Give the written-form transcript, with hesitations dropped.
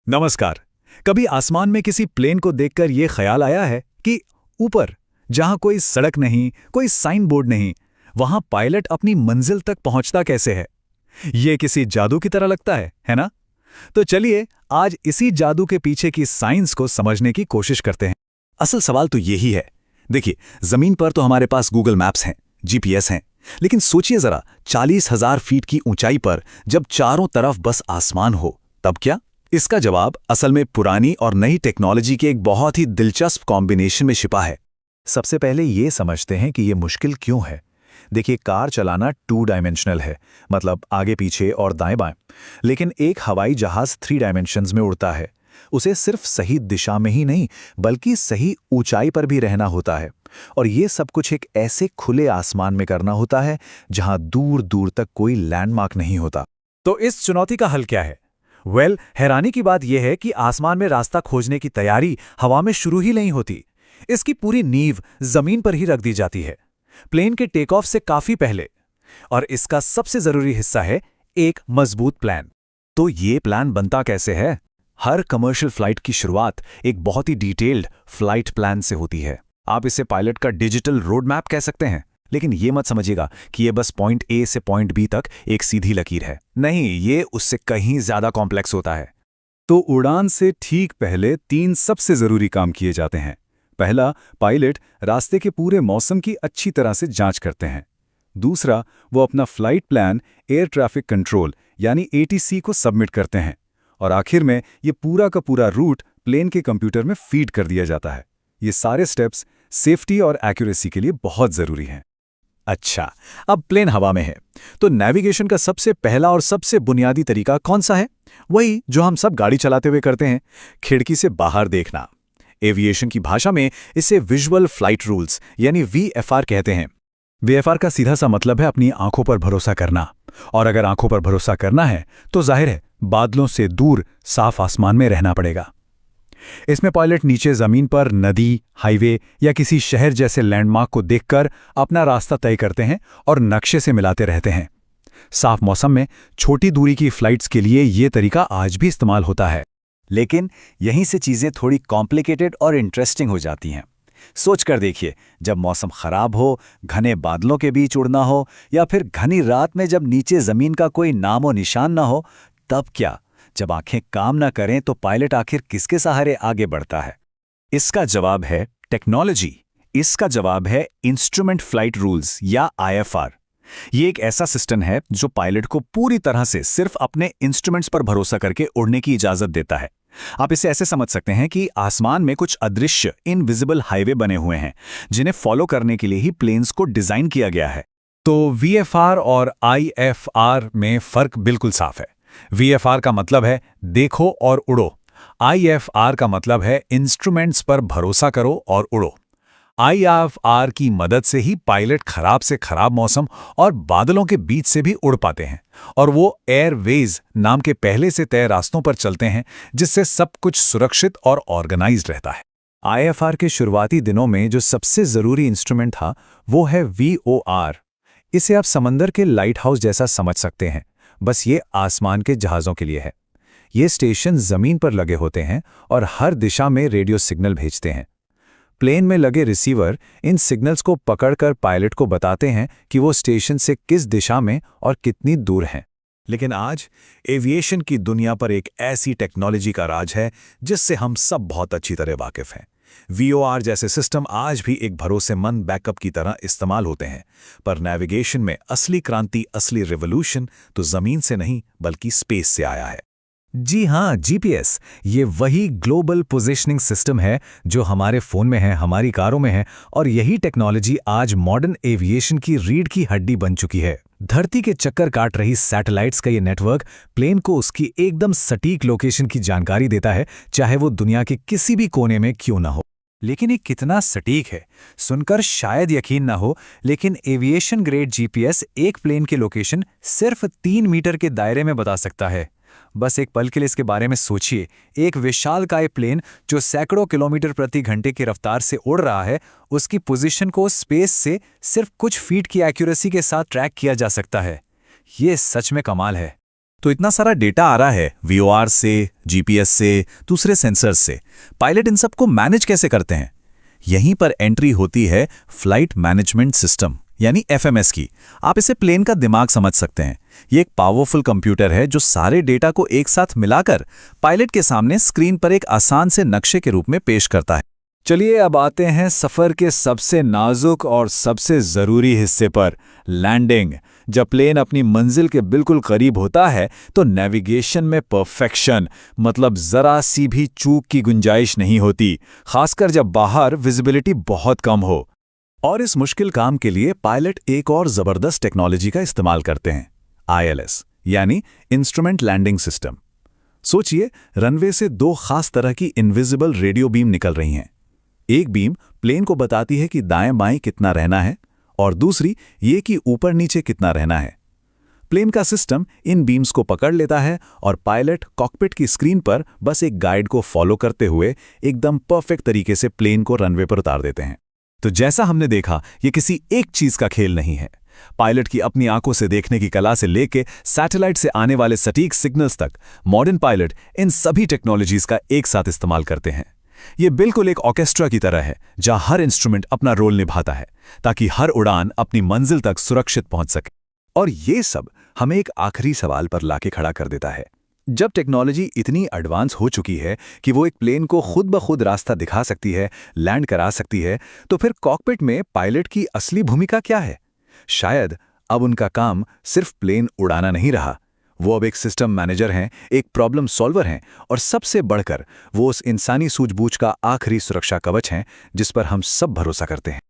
नमस्कार। कभी आसमान में किसी प्लेन को देखकर ये ख्याल आया है कि ऊपर, जहां कोई सड़क नहीं, कोई साइन बोर्ड नहीं, वहां पायलट अपनी मंजिल तक पहुंचता कैसे है? ये किसी जादू की तरह लगता है ना? तो चलिए आज इसी जादू के पीछे की साइंस को समझने की कोशिश करते हैं। असल सवाल तो यही है। देखिए, जमीन पर तो हमारे पास गूगल मैप्स हैं, जीपीएस हैं, लेकिन सोचिए जरा 40,000 फीट की ऊंचाई पर जब चारों तरफ बस आसमान हो, तब क्या? इसका जवाब असल में पुरानी और नई टेक्नोलॉजी के एक बहुत ही दिलचस्प कॉम्बिनेशन में छिपा है। सबसे पहले ये समझते हैं कि ये मुश्किल क्यों है। देखिए, कार चलाना 2 डायमेंशनल है, मतलब आगे पीछे और दाएं बाएं। लेकिन एक हवाई जहाज 3 डायमेंशंस में उड़ता है। उसे सिर्फ सही दिशा में ही नहीं, बल्कि सही ऊंचाई पर भी रहना होता है। और ये सब कुछ एक ऐसे खुले आसमान में करना होता है जहां दूर दूर तक कोई लैंडमार्क नहीं होता। तो इस चुनौती का हल क्या है? हैरानी की बात यह है कि आसमान में रास्ता खोजने की तैयारी हवा में शुरू ही नहीं होती। इसकी पूरी नींव जमीन पर ही रख दी जाती है, प्लेन के टेक ऑफ से काफी पहले। और इसका सबसे जरूरी हिस्सा है एक मजबूत प्लान। तो ये प्लान बनता कैसे है? हर कमर्शियल फ्लाइट की शुरुआत एक बहुत ही डिटेल्ड फ्लाइट प्लान से होती है। आप इसे पायलट का डिजिटल रोड मैप कह सकते हैं। लेकिन ये मत समझिएगा कि ये बस पॉइंट ए से पॉइंट बी तक एक सीधी लकीर है। नहीं, ये उससे कहीं ज्यादा कॉम्प्लेक्स होता है। तो उड़ान से ठीक पहले 3 सबसे जरूरी काम किए जाते हैं। पहला, पायलट रास्ते के पूरे मौसम की अच्छी तरह से जांच करते हैं। दूसरा, वो अपना flight plan air traffic control यानी एटीसी को सबमिट करते हैं। और आखिर में ये पूरा का पूरा रूट प्लेन के कंप्यूटर में फीड कर दिया जाता है। ये सारे स्टेप्स सेफ्टी और एक्यूरेसी के लिए बहुत जरूरी हैं। अच्छा, अब प्लेन हवा में है, तो नेविगेशन का सबसे पहला और सबसे बुनियादी तरीका कौन सा है? वही जो हम सब गाड़ी चलाते हुए करते हैं, खिड़की से बाहर देखना। एविएशन की भाषा में इसे विजुअल फ्लाइट रूल्स यानी वीएफआर कहते हैं। वीएफआर का सीधा सा मतलब है अपनी आंखों पर भरोसा करना। और अगर आंखों पर भरोसा करना है तो जाहिर है बादलों से दूर साफ आसमान में रहना पड़ेगा। इसमें पायलट नीचे जमीन पर नदी, हाईवे या किसी शहर जैसे लैंडमार्क को देखकर अपना रास्ता तय करते हैं और नक्शे से मिलाते रहते हैं। साफ मौसम में छोटी दूरी की फ्लाइट्स के लिए ये तरीका आज भी इस्तेमाल होता है। लेकिन यहीं से चीजें थोड़ी कॉम्प्लिकेटेड और इंटरेस्टिंग हो जाती हैं। सोच कर देखिए, जब मौसम खराब हो, घने बादलों के बीच उड़ना हो, या फिर घनी रात में जब नीचे जमीन का कोई नामो निशान ना हो, तब क्या? जब आंखें काम ना करें तो पायलट आखिर किसके सहारे आगे बढ़ता है? इसका जवाब है टेक्नोलॉजी। इसका जवाब है इंस्ट्रूमेंट फ्लाइट रूल्स या आईएफआर। ये एक ऐसा सिस्टम है जो पायलट को पूरी तरह से सिर्फ अपने इंस्ट्रूमेंट्स पर भरोसा करके उड़ने की इजाजत देता है। आप इसे ऐसे समझ सकते हैं कि आसमान में कुछ अदृश्य इनविजिबल हाईवे बने हुए हैं, जिन्हें फॉलो करने के लिए ही प्लेन्स को डिजाइन किया गया है। तो वीएफआर और आईएफआर में फर्क बिल्कुल साफ है। वीएफआर का मतलब है देखो और उड़ो। आईएफआर का मतलब है इंस्ट्रूमेंट्स पर भरोसा करो और उड़ो। आईएफआर की मदद से ही पायलट खराब से खराब मौसम और बादलों के बीच से भी उड़ पाते हैं, और वो एयरवेज नाम के पहले से तय रास्तों पर चलते हैं, जिससे सब कुछ सुरक्षित और ऑर्गेनाइज्ड रहता है। आईएफआर के शुरुआती दिनों में जो सबसे जरूरी इंस्ट्रूमेंट था वो है वीओआर। इसे आप समंदर के लाइट हाउस जैसा समझ सकते हैं, बस ये आसमान के जहाज़ों के लिए है। ये स्टेशन ज़मीन पर लगे होते हैं और हर दिशा में रेडियो सिग्नल भेजते हैं। प्लेन में लगे रिसीवर इन सिग्नल्स को पकड़कर पायलट को बताते हैं कि वो स्टेशन से किस दिशा में और कितनी दूर हैं। लेकिन आज एविएशन की दुनिया पर एक ऐसी टेक्नोलॉजी का राज है जिससे हम सब बहुत अच्छी तरह वाकिफ हैं। वीओआर जैसे सिस्टम आज भी एक भरोसेमंद बैकअप की तरह इस्तेमाल होते हैं, पर नेविगेशन में असली क्रांति, असली रिवॉल्यूशन तो जमीन से नहीं बल्कि स्पेस से आया है। जी हाँ, जीपीएस ये वही ग्लोबल पोजीशनिंग सिस्टम है जो हमारे फ़ोन में है, हमारी कारों में है, और यही टेक्नोलॉजी आज मॉडर्न एविएशन की रीढ़ की हड्डी बन चुकी है। धरती के चक्कर काट रही सैटेलाइट्स का ये नेटवर्क प्लेन को उसकी एकदम सटीक लोकेशन की जानकारी देता है, चाहे वो दुनिया के किसी भी कोने में क्यों ना हो। लेकिन ये कितना सटीक है, सुनकर शायद यकीन ना हो, लेकिन एविएशन ग्रेड जीपीएस एक प्लेन की लोकेशन सिर्फ 3 मीटर के दायरे में बता सकता है। बस एक पल के लिए इसके बारे में सोचिए। एक विशालकाय प्लेन जो सैकड़ों किलोमीटर प्रति घंटे की रफ्तार से उड़ रहा है, उसकी पोजीशन को स्पेस से सिर्फ कुछ फीट की एक्यूरेसी के साथ ट्रैक किया जा सकता है। ये सच में कमाल है। तो इतना सारा डेटा आ रहा है वीओआर से, जीपीएस से, दूसरे सेंसर्स से। पायलट इन सबको मैनेज कैसे करते हैं? यहीं पर एंट्री होती है फ्लाइट मैनेजमेंट सिस्टम यानी एफएमएस की। आप इसे प्लेन का दिमाग समझ सकते हैं। ये एक पावरफुल कंप्यूटर है जो सारे डेटा को एक साथ मिलाकर पायलट के सामने स्क्रीन पर एक आसान से नक्शे के रूप में पेश करता है। चलिए अब आते हैं सफ़र के सबसे नाजुक और सबसे ज़रूरी हिस्से पर, लैंडिंग। जब प्लेन अपनी मंजिल के बिल्कुल करीब होता है तो नेविगेशन में परफेक्शन, मतलब ज़रा सी भी चूक की गुंजाइश नहीं होती, खासकर जब बाहर विजिबिलिटी बहुत कम हो। और इस मुश्किल काम के लिए पायलट एक और ज़बरदस्त टेक्नोलॉजी का इस्तेमाल करते हैं, ILS यानी इंस्ट्रूमेंट लैंडिंग सिस्टम। सोचिए, रनवे से दो खास तरह की इनविजिबल रेडियो बीम निकल रही हैं। एक बीम प्लेन को बताती है कि दाएं बाएं कितना रहना है और दूसरी ये कि ऊपर नीचे कितना रहना है। प्लेन का सिस्टम इन बीम्स को पकड़ लेता है और पायलट कॉकपिट की स्क्रीन पर बस एक गाइड को फॉलो करते हुए एकदम परफेक्ट तरीके से प्लेन को रनवे पर उतार देते हैं। तो जैसा हमने देखा, ये किसी एक चीज का खेल नहीं है। पायलट की अपनी आंखों से देखने की कला से लेके सैटेलाइट से आने वाले सटीक सिग्नल्स तक, मॉडर्न पायलट इन सभी टेक्नोलॉजीज का एक साथ इस्तेमाल करते हैं। ये बिल्कुल एक ऑर्केस्ट्रा की तरह है जहां हर इंस्ट्रूमेंट अपना रोल निभाता है ताकि हर उड़ान अपनी मंजिल तक सुरक्षित पहुंच सके। और ये सब हमें एक आखिरी सवाल पर लाके खड़ा कर देता है। जब टेक्नोलॉजी इतनी एडवांस हो चुकी है कि वो एक प्लेन को खुद ब खुद रास्ता दिखा सकती है, लैंड करा सकती है, तो फिर कॉकपिट में पायलट की असली भूमिका क्या है? शायद अब उनका काम सिर्फ प्लेन उड़ाना नहीं रहा। वो अब एक सिस्टम मैनेजर हैं, एक प्रॉब्लम सॉल्वर हैं और सबसे बढ़कर वो उस इंसानी सूझबूझ का आखिरी सुरक्षा कवच हैं जिस पर हम सब भरोसा करते हैं।